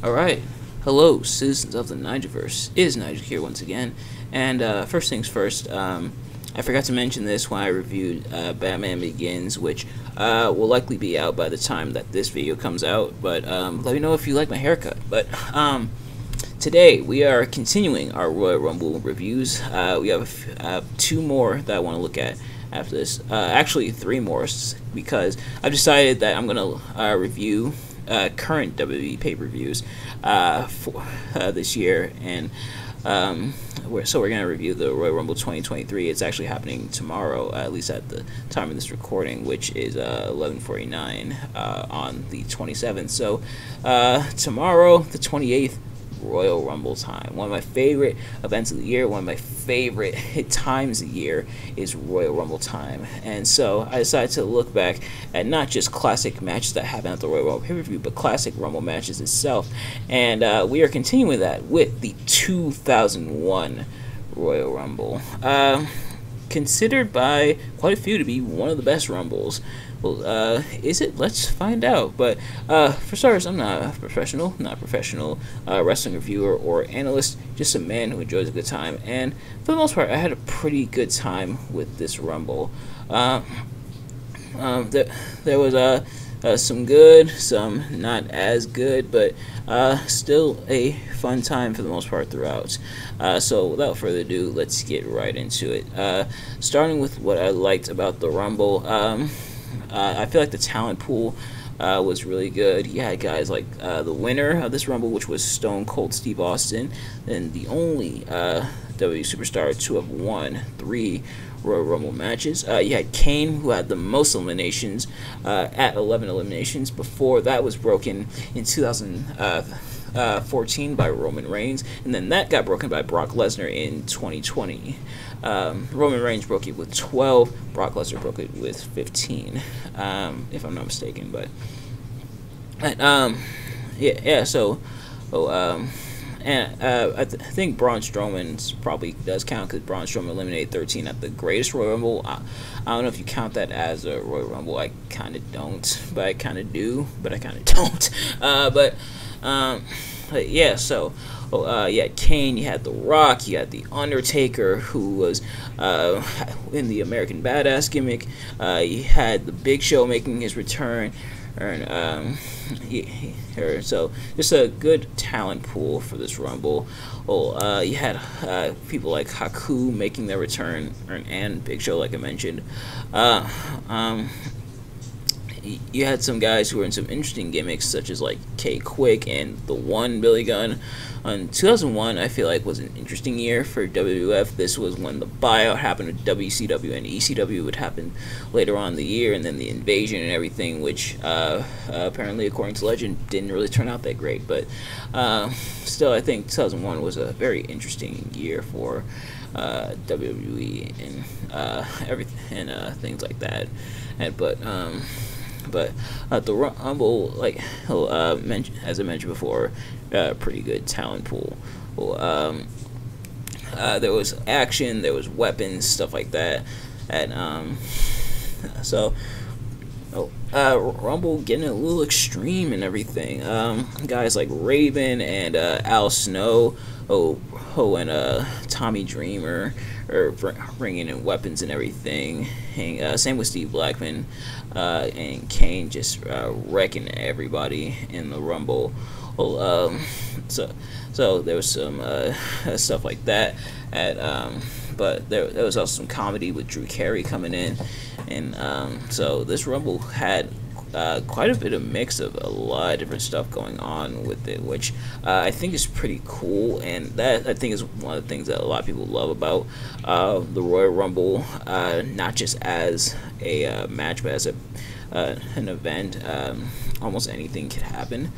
Alright, hello citizens of the Nigelverse, it is Nigel here once again, and first things first, I forgot to mention this when I reviewed Batman Begins, which will likely be out by the time that this video comes out, but let me know if you like my haircut. But today we are continuing our Royal Rumble reviews. We have two more that I want to look at after this, actually three more, because I've decided that I'm going to review current WWE pay-per-views for this year, and we're going to review the Royal Rumble 2023. It's actually happening tomorrow, at least at the time of this recording, which is 11:49 on the 27th. So tomorrow, the 28th, Royal Rumble time. One of my favorite events of the year, one of my favorite times of the year is Royal Rumble time. And so I decided to look back at not just classic matches that happened at the Royal Rumble pay-per-view, but classic Rumble matches itself. And we are continuing that with the 2001 Royal Rumble. Considered by quite a few to be one of the best Rumbles. Well, is it? Let's find out. But for starters, I'm not a professional, wrestling reviewer or analyst, just a man who enjoys a good time. And for the most part, I had a pretty good time with this Rumble. There was some good, some not as good, but still a fun time for the most part throughout. So without further ado, let's get right into it. Starting with what I liked about the Rumble. I feel like the talent pool was really good. You had guys like the winner of this Rumble, which was Stone Cold Steve Austin, and the only WWE superstar to have won 3 Royal Rumble matches. You had Kane, who had the most eliminations at 11 eliminations. Before that was broken in 2014 by Roman Reigns, and then that got broken by Brock Lesnar in 2020. Roman Reigns broke it with 12, Brock Lesnar broke it with 15, if I'm not mistaken. But yeah. So, I think Braun Strowman's probably does count, because Braun Strowman eliminated 13 at the Greatest Royal Rumble. I don't know if you count that as a Royal Rumble. I kind of don't, but I kind of do, but I kind of don't. But yeah, so you had Kane, you had The Rock, you had The Undertaker, who was in the American Badass gimmick. You had The Big Show making his return. So just a good talent pool for this Rumble. You had people like Haku making their return, and Big Show, like I mentioned. You had some guys who were in some interesting gimmicks, such as like K-Quick and the One Billy Gunn. 2001, I feel like, was an interesting year for WWF. This was when the buyout happened with WCW, and ECW would happen later on in the year, and then the invasion and everything, which apparently, according to legend, didn't really turn out that great. But still, I think 2001 was a very interesting year for WWE and everything and things like that. But the Rumble, like as I mentioned before, pretty good talent pool. There was action, there was weapons, stuff like that, and Rumble getting a little extreme and everything. Guys like Raven and Al Snow, and Tommy Dreamer are bringing in weapons and everything. And, same with Steve Blackman, and Kane just wrecking everybody in the Rumble. So there was some stuff like that. But there was also some comedy with Drew Carey coming in, and so this Rumble had quite a bit of mix of a lot of different stuff going on with it, which I think is pretty cool, and that I think is one of the things that a lot of people love about the Royal Rumble, not just as a match, but as an event. Almost anything could happen.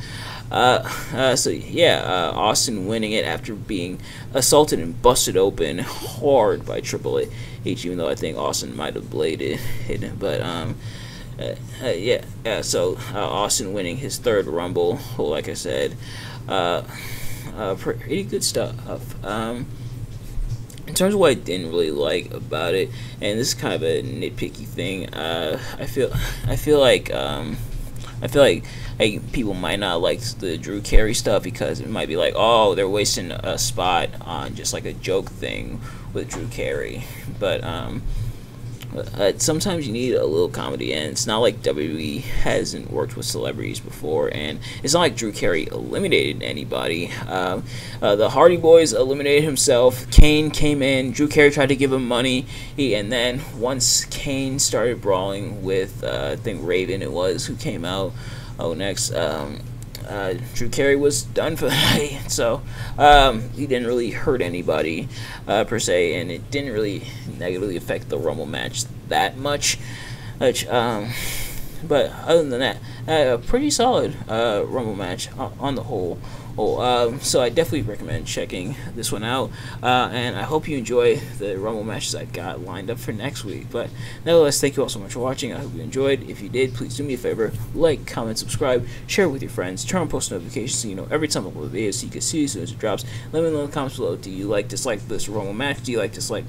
So yeah, Austin winning it after being assaulted and busted open hard by Triple H, even though I think Austin might have bladed it. But yeah. So Austin winning his 3rd Rumble, like I said, pretty good stuff. In terms of what I didn't really like about it, and this is kind of a nitpicky thing, I feel like I feel like people might not like the Drew Carey stuff because it might be like, oh, they're wasting a spot on just like a joke thing with Drew Carey. But sometimes you need a little comedy, and it's not like WWE hasn't worked with celebrities before, and it's not like Drew Carey eliminated anybody. The Hardy Boys eliminated himself. Kane came in. Drew Carey tried to give him money, and then once Kane started brawling with I think Raven, it was, who came out. Next. Drew Carey was done for the night, so he didn't really hurt anybody per se, and it didn't really negatively affect the Rumble match that much. But other than that, a pretty solid Rumble match on the whole. So I definitely recommend checking this one out, and I hope you enjoy the Rumble matches I got lined up for next week. But nevertheless, thank you all so much for watching. I hope you enjoyed. If you did, please do me a favor, like, comment, subscribe, share it with your friends, turn on post notifications so you know every time I upload a video so you can see as soon as it drops. Let me know in the comments below, do you like, dislike this Rumble match? Do you like, dislike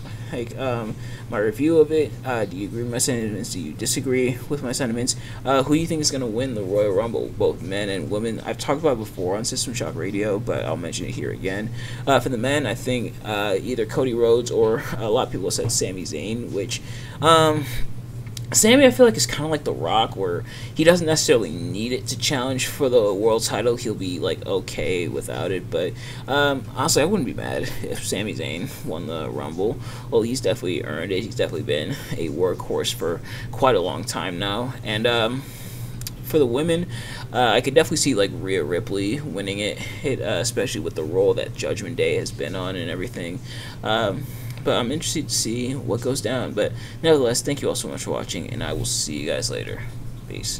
my review of it? Do you agree with my sentiments? Do you disagree with my sentiments? Who do you think is going to win the Royal Rumble, both men and women? I've talked about it before on System Shock Radio, but I'll mention it here again. For the men, I think either Cody Rhodes or a lot of people said Sami Zayn, which Sami, I feel like, is kind of like The Rock, where he doesn't necessarily need it to challenge for the world title. He'll be like okay without it, but honestly, I wouldn't be mad if Sami Zayn won the Rumble. Well, he's definitely earned it. He's definitely been a workhorse for quite a long time now, and for the women, I could definitely see like Rhea Ripley winning it, especially with the role that Judgment Day has been on and everything. But I'm interested to see what goes down. But nevertheless, thank you all so much for watching, and I will see you guys later. Peace.